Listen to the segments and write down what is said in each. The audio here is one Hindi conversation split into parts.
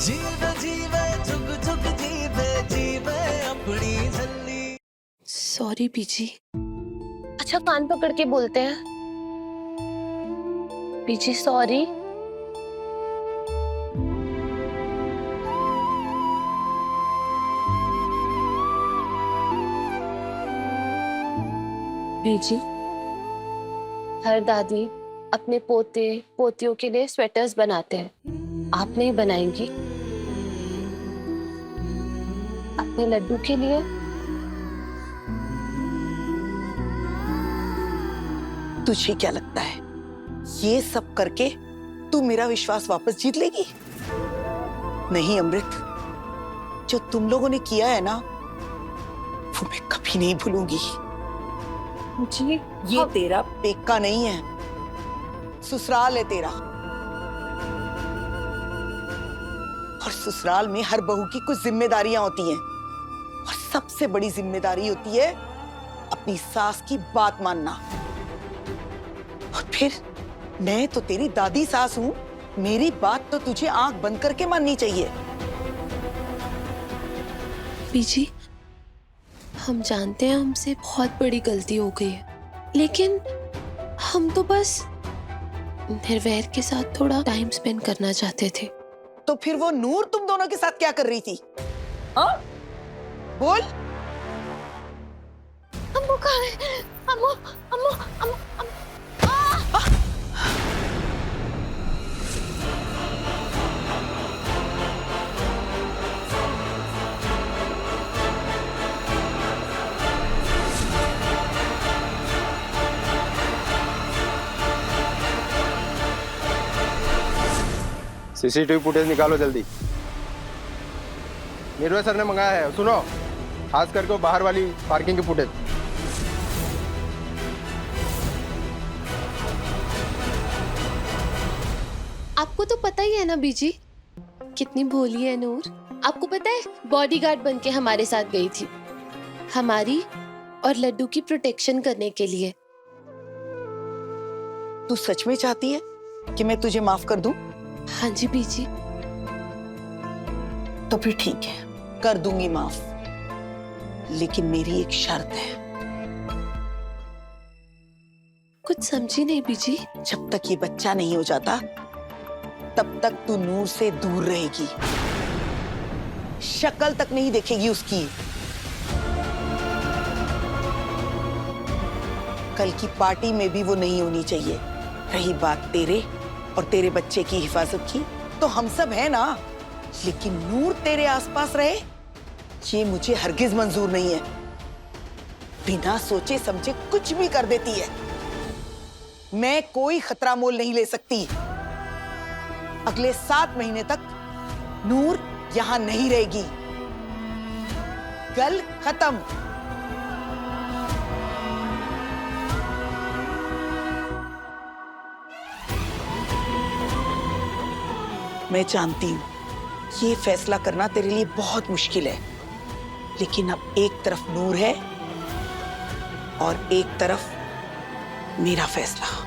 जीवे जीवे जुग जुग जीवे जीवे अपनी झल्ली। सॉरी बीजी। अच्छा कान पकड़ के बोलते हैं बीजी सॉरी। बीजी हर दादी अपने पोते पोतियों के लिए स्वेटर्स बनाते हैं, आप नहीं बनाएंगी अपने लड्डू के लिए? तुझे क्या लगता है ये सब करके तू मेरा विश्वास वापस जीत लेगी? नहीं अमृत, जो तुम लोगों ने किया है ना वो मैं कभी नहीं भूलूंगी। जी ये तेरा पेका नहीं है, ससुराल है तेरा। और ससुराल में हर बहू की कुछ जिम्मेदारियां होती हैं और सबसे बड़ी जिम्मेदारी होती है अपनी सास की बात मानना। और फिर मैं तो तेरी दादी सास हूं, मेरी बात तो तुझे आंख बंद करके माननी चाहिए। बीजी हम जानते हैं हमसे बहुत बड़ी गलती हो गई है, लेकिन हम तो बस निर्वैर के साथ थोड़ा टाइम स्पेंड करना चाहते थे। तो फिर वो नूर तुम दोनों के साथ क्या कर रही थी? हाँ बोल। अम्मू कहाँ है? अम्मू अम्मू अम्मू सीसीटीवी फुटेज निकालो जल्दी। निर्भय सर ने मंगाया है, सुनो, खास करके वो बाहर वाली पार्किंग की फुटेज। आपको तो पता ही है ना बीजी कितनी भोली है नूर। आपको पता है बॉडीगार्ड बन के हमारे साथ गई थी, हमारी और लड्डू की प्रोटेक्शन करने के लिए। तू सच में चाहती है कि मैं तुझे माफ कर दूं? हाँ जी बीजी। तो फिर ठीक है, कर दूंगी माफ, लेकिन मेरी एक शर्त है। कुछ समझी नहीं बीजी। जब तक ये बच्चा नहीं हो जाता तब तक तू नूर से दूर रहेगी, शक्ल तक नहीं देखेगी उसकी। कल की पार्टी में भी वो नहीं होनी चाहिए। रही बात तेरे और तेरे बच्चे की हिफाजत की, तो हम सब हैं ना, लेकिन नूर तेरे आसपास रहे ये मुझे हरगिज मंजूर नहीं है। बिना सोचे समझे कुछ भी कर देती है। मैं कोई खतरा मोल नहीं ले सकती। अगले 7 महीने तक नूर यहां नहीं रहेगी। गल खत्म। मैं जानती हूं ये फैसला करना तेरे लिए बहुत मुश्किल है, लेकिन अब एक तरफ नूर है और एक तरफ मेरा फैसला।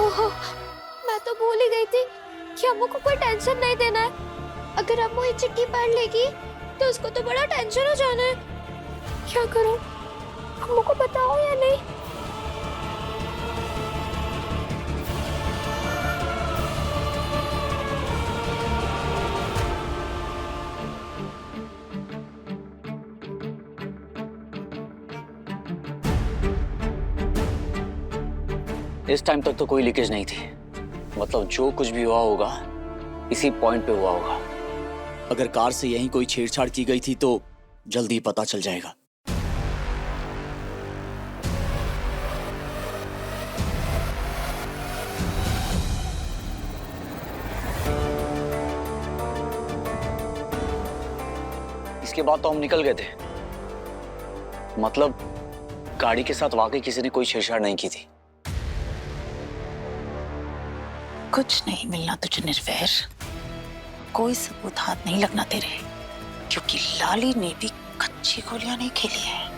ओहो, मैं तो भूल ही गई थी कि अम्मू को कोई टेंशन नहीं देना है। अगर अम्मू ये चिट्ठी पढ़ लेगी तो उसको तो बड़ा टेंशन हो जाना है। क्या करूं? अम्मू को बताओ या नहीं? इस टाइम तक तो कोई लीकेज नहीं थी, मतलब जो कुछ भी हुआ होगा इसी पॉइंट पे हुआ होगा। अगर कार से यहीं कोई छेड़छाड़ की गई थी तो जल्दी पता चल जाएगा। इसके बाद तो हम निकल गए थे, मतलब गाड़ी के साथ वाकई किसी ने कोई छेड़छाड़ नहीं की थी। कुछ नहीं मिलना तुझे निर्वैर, कोई सबूत हाथ नहीं लगना तेरे, क्योंकि लाली ने भी कच्ची गोलियां नहीं खेली है।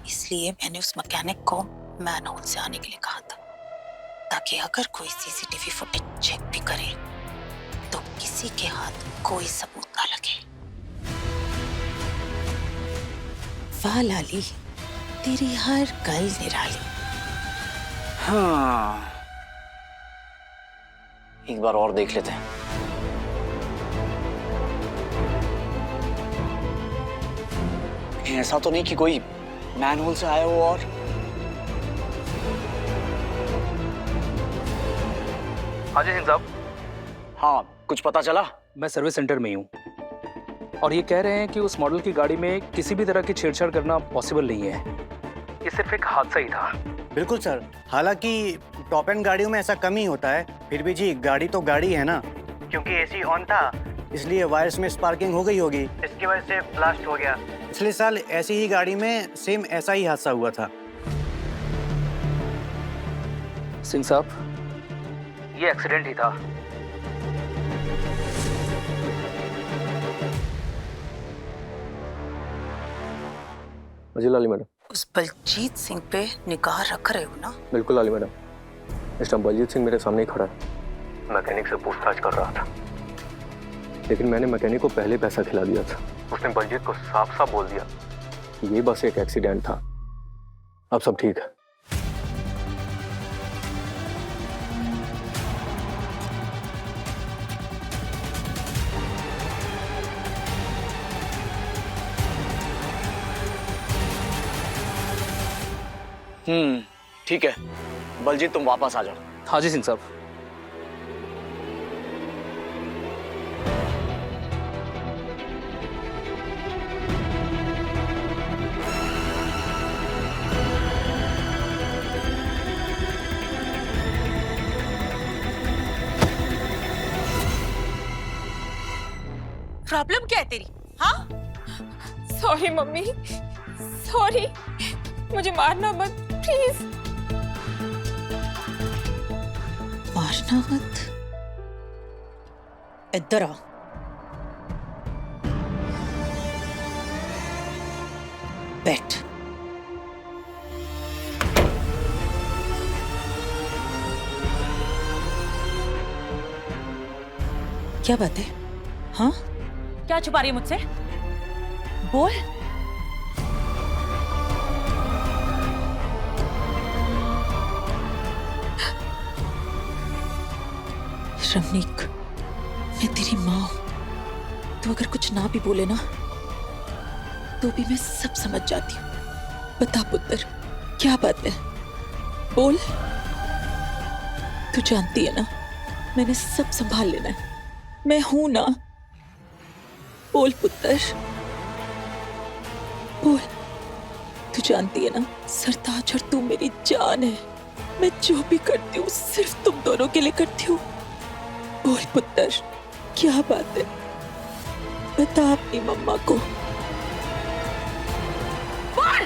इसलिए मैंने उस मैकेनिक को मैनहोल से आने के लिए कहा था, ताकि अगर कोई सीसीटीवी फुटेज चेक भी करे तो किसी के हाथ कोई सबूत ना लगे। वाह लाली, तेरी हर गल निराली। हाँ, एक बार और देख लेते हैं। ऐसा तो नहीं कि कोई मैनहोल से आया हो और अजय सिंह साहब, हाँ, कुछ पता चला? मैं सर्विस सेंटर में ही हूँ और ये कह रहे हैं कि उस मॉडल की गाड़ी में किसी भी तरह की छेड़छाड़ करना पॉसिबल नहीं है। ये सिर्फ एक हादसा ही था। बिल्कुल सर, हालांकि टॉप एंड गाड़ियों में ऐसा कम ही होता है, फिर भी जी गाड़ी तो गाड़ी है ना। क्योंकि एसी ऑन था इसलिए वायर्स में स्पार्किंग हो गई होगी, इसकी वजह से ब्लास्ट हो गया। पिछले साल ऐसी ही गाड़ी में सेम ऐसा ही हादसा हुआ था। सिंह साहब, ये एक्सीडेंट ही था। जी लाली मैडम। उस बलजीत सिंह पे निगाह रख रहे हो ना? बिल्कुल लाली मैडम, इस टाइम बलजीत सिंह मेरे सामने ही खड़ा है। मैकेनिक से पूछताछ कर रहा था, लेकिन मैंने मैकेनिक को पहले पैसा खिला दिया था। उसने बलजीत को साफ साफ बोल दिया कि ये बस एक एक्सीडेंट था, अब सब ठीक है। ठीक है, बलजीत तुम वापस आ जाओ। हाँ जी सिंह साहब। प्रॉब्लम क्या है तेरी? हाँ, सॉरी मम्मी, सॉरी, मुझे मारना मत प्लीज। मारना मत, इधर आ। बैठ। क्या बात है? हाँ, क्या छुपा रही है मुझसे? बोल। रमनीक, मैं तेरी माँ हूं। तू अगर कुछ ना भी बोले ना तो भी मैं सब समझ जाती हूँ। बता पुत्र, क्या बात है? बोल। तू जानती है ना, मैंने सब संभाल लेना है, मैं हूं ना। बोल पुत्र, बोल। तू जानती है ना, सरताज और तू मेरी जान है। मैं जो भी करती हूँ सिर्फ तुम दोनों के लिए करती हूँ। बोल पुत्र, क्या बात है? बता अपनी मम्मा को। बोल।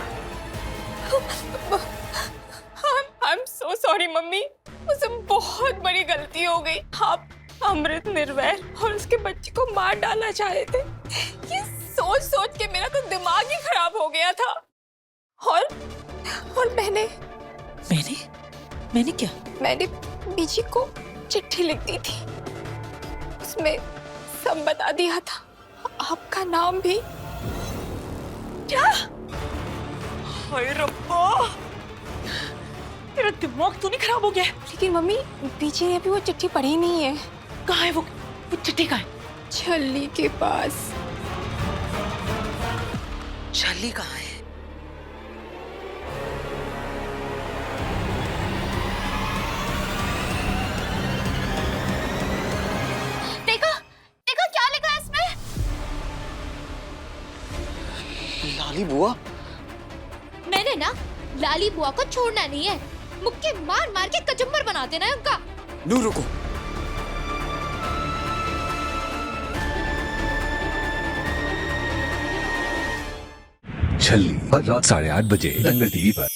I'm so sorry मम्मी, मुझसे बहुत बड़ी गलती हो गई। आप अमृत, निर्वैर और उसके बच्चे को मार डालना चाहे थे। ये सोच सोच के मेरा तो दिमाग ही खराब हो गया था। और मैंने क्या? मैंने बीजी को चिट्ठी लिख दी थी, उसमें सब बता दिया था, आपका नाम भी। क्या? हाय रब्बा, तेरा दिमाग तो नहीं खराब हो गया? लेकिन मम्मी, बीजी ने अभी वो चिट्ठी पढ़ी नहीं है। कहाँ है वो चिट्ठी? कहाँ है? छल्ली के पास। छल्ली कहाँ है? देखो क्या लिखा है इसमें? लाली बुआ? मैंने ना लाली बुआ को छोड़ना नहीं है, मुक्के मार मार के कचुम्बर बना देना है उनका। नूर रुको। छल्ली हर रात 8:30 बजे दंगल टीवी पर।